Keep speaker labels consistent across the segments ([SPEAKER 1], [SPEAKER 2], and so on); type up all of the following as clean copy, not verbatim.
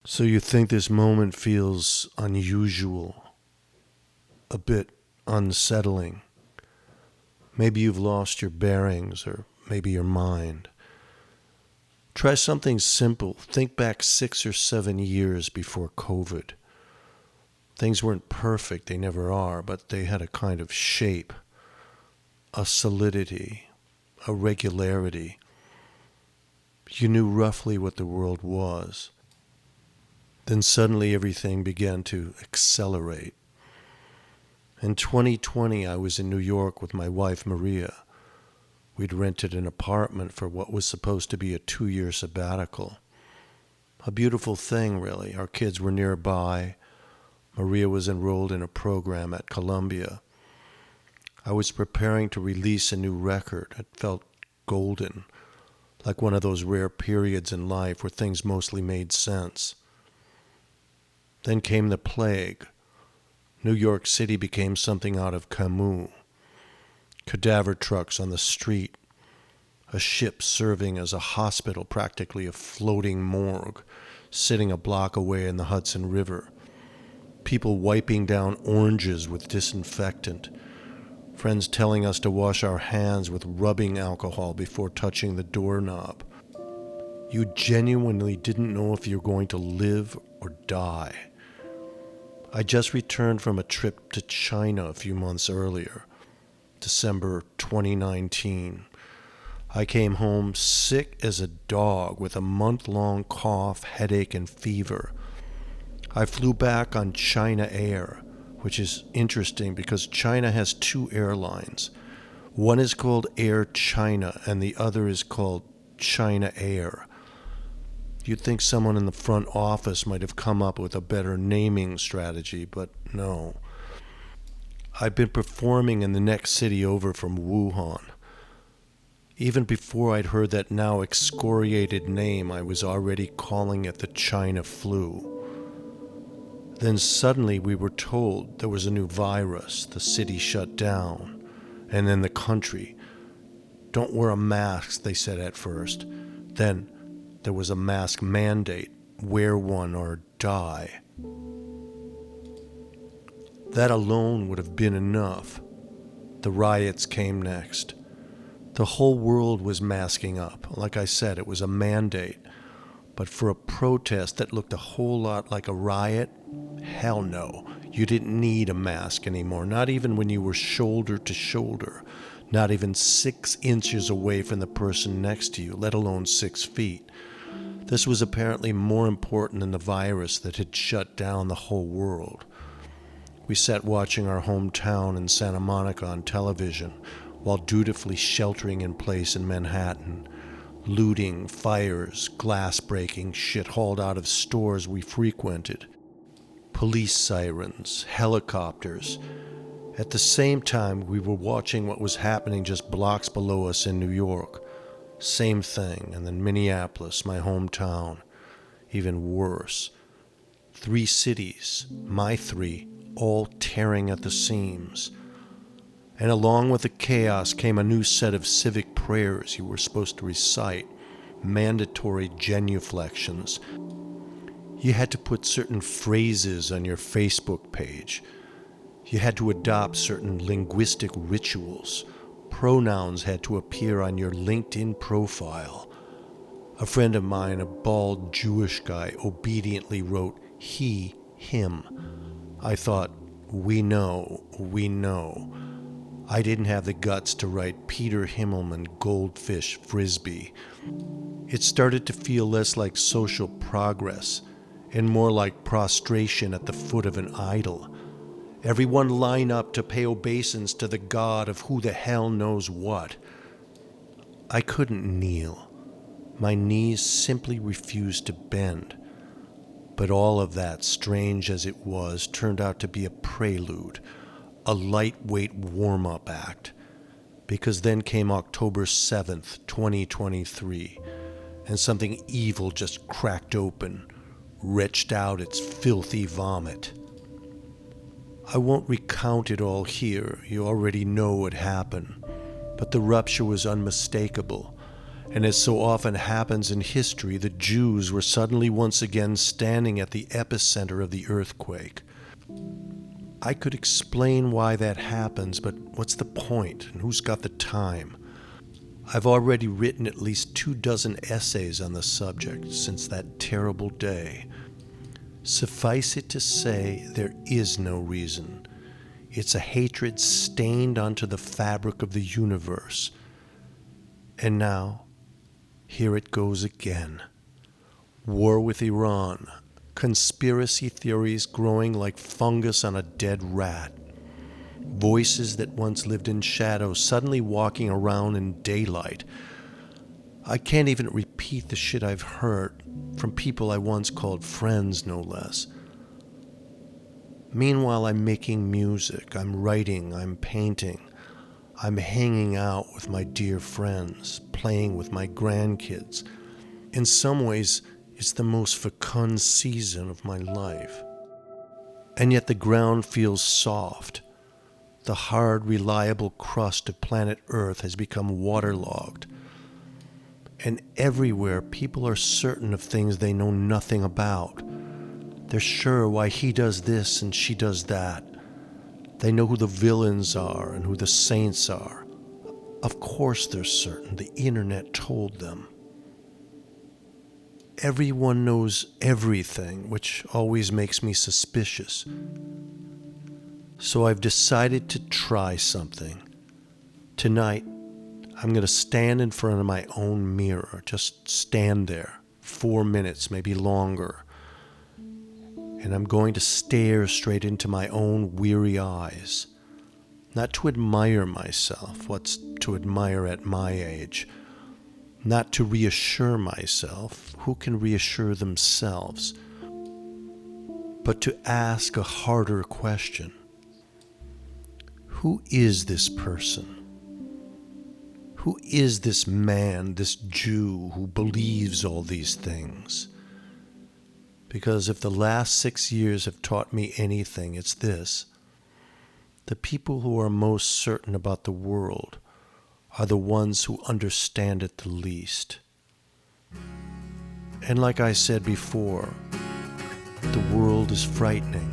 [SPEAKER 1] So you think this moment feels unusual, a bit unsettling. Maybe you've lost your bearings or maybe your mind. Try something simple. Think back 6 or 7 years before COVID. Things weren't perfect, they never are, but they had a kind of shape, a solidity, a regularity. You knew roughly what the world was. Then suddenly everything began to accelerate. In 2020, I was in New York with my wife, Maria. We'd rented an apartment for what was supposed to be a 2-year sabbatical. A beautiful thing, really. Our kids were nearby. Maria was enrolled in a program at Columbia. I was preparing to release a new record. It felt golden, like one of those rare periods in life where things mostly made sense. Then came the plague. New York City became something out of Camus. Cadaver trucks on the street, a ship serving as a hospital, practically a floating morgue, sitting a block away in the Hudson River. People wiping down oranges with disinfectant. Friends telling us to wash our hands with rubbing alcohol before touching the doorknob. You genuinely didn't know if you're going to live or die. I just returned from a trip to China a few months earlier, December 2019. I came home sick as a dog with a month-long cough, headache, and fever. I flew back on China Air, which is interesting because China has 2 airlines. One is called Air China and the other is called China Air. You'd think someone in the front office might have come up with a better naming strategy, but no. I've been performing in the next city over from Wuhan. Even before I'd heard that now excoriated name, I was already calling it the China flu. Then suddenly we were told there was a new virus, the city shut down, and then the country. Don't wear a mask, they said at first. Then there was a mask mandate, wear one or die. That alone would have been enough. The riots came next. The whole world was masking up. Like I said, it was a mandate. But for a protest that looked a whole lot like a riot, hell no. You didn't need a mask anymore, not even when you were shoulder to shoulder, not even 6 inches away from the person next to you, let alone 6 feet. This was apparently more important than the virus that had shut down the whole world. We sat watching our hometown in Santa Monica on television while dutifully sheltering in place in Manhattan. Looting, fires, glass breaking, shit hauled out of stores we frequented. Police sirens, helicopters. At the same time, we were watching what was happening just blocks below us in New York. Same thing, and then Minneapolis, my hometown. Even worse. 3 cities, my 3, all tearing at the seams. And along with the chaos came a new set of civic prayers you were supposed to recite, mandatory genuflections. You had to put certain phrases on your Facebook page. You had to adopt certain linguistic rituals. Pronouns had to appear on your LinkedIn profile. A friend of mine, a bald Jewish guy, obediently wrote he, him. I thought, we know. I didn't have the guts to write Peter Himmelman goldfish frisbee. It started to feel less like social progress and more like prostration at the foot of an idol. Everyone line up to pay obeisance to the god of who the hell knows what. I couldn't kneel. My knees simply refused to bend. But all of that, strange as it was, turned out to be a prelude, a lightweight warm-up act. Because then came October 7th, 2023, and something evil just cracked open, retched out its filthy vomit. I won't recount it all here, you already know what happened, but the rupture was unmistakable. And as so often happens in history, the Jews were suddenly once again standing at the epicenter of the earthquake. I could explain why that happens, but what's the point, and who's got the time? I've already written at least 24 essays on the subject since that terrible day. Suffice it to say, there is no reason. It's a hatred stained onto the fabric of the universe. And now, here it goes again. War with Iran. Conspiracy theories growing like fungus on a dead rat. Voices that once lived in shadow suddenly walking around in daylight. I can't even repeat the shit I've heard from people I once called friends, no less. Meanwhile, I'm making music, I'm writing, I'm painting. I'm hanging out with my dear friends, playing with my grandkids. In some ways, it's the most fecund season of my life. And yet the ground feels soft. The hard, reliable crust of planet Earth has become waterlogged. And everywhere, people are certain of things they know nothing about. They're sure why he does this and she does that. They know who the villains are and who the saints are. Of course they're certain. The internet told them. Everyone knows everything, which always makes me suspicious. So I've decided to try something. Tonight, I'm going to stand in front of my own mirror. Just stand there. 4 minutes, maybe longer. And I'm going to stare straight into my own weary eyes. Not to admire myself. What's to admire at my age? Not to reassure myself. Who can reassure themselves? But to ask a harder question. Who is this person? Who is this man, this Jew who believes all these things? Because if the last 6 years have taught me anything, it's this. The people who are most certain about the world are the ones who understand it the least. And like I said before, the world is frightening.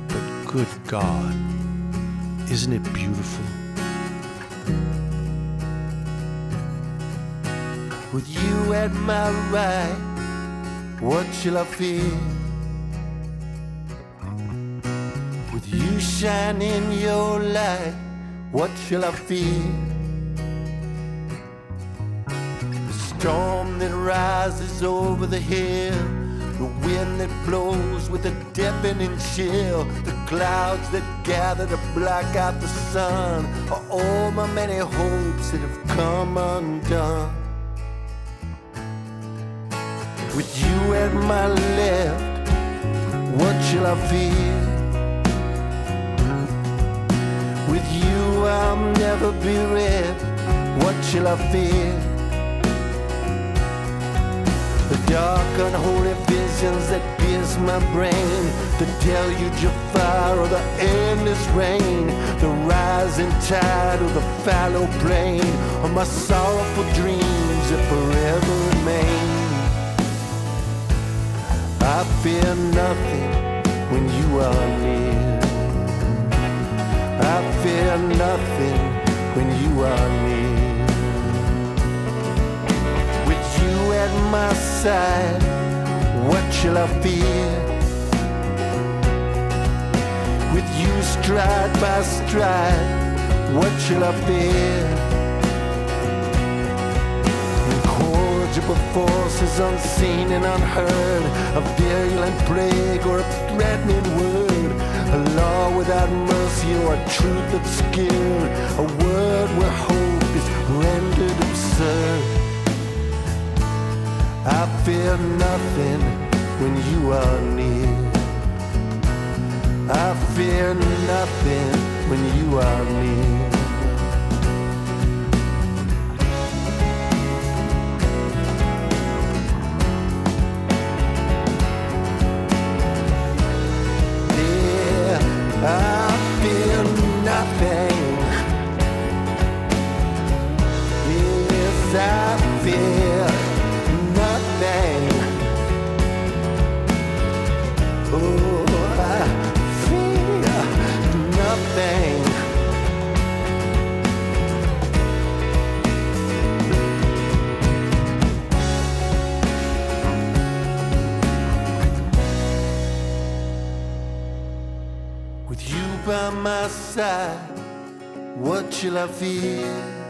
[SPEAKER 1] But good God, isn't it beautiful?
[SPEAKER 2] With you at my right, what shall I fear? With you shining your light, what shall I fear? The storm that rises over the hill, the wind that blows with a deafening chill, the clouds that gather to block out the sun, are all my many hopes that have come undone. With you at my left, what shall I fear? With you I'll never be bereft, what shall I fear? The dark unholy visions that pierce my brain, the deluge of fire or the endless rain, the rising tide or the fallow plain, or my sorrowful dreams that forever remain. I fear nothing when you are near. I fear nothing when you are near. With you at my side, what shall I fear? With you stride by stride, what shall I fear? Forces unseen and unheard, a virulent plague or a threatening word, a law without mercy or a truth obscured, a word where hope is rendered absurd. I fear nothing when you are near. I fear nothing when you are near. I fear nothing. Yes, I With you by my side, what shall I fear?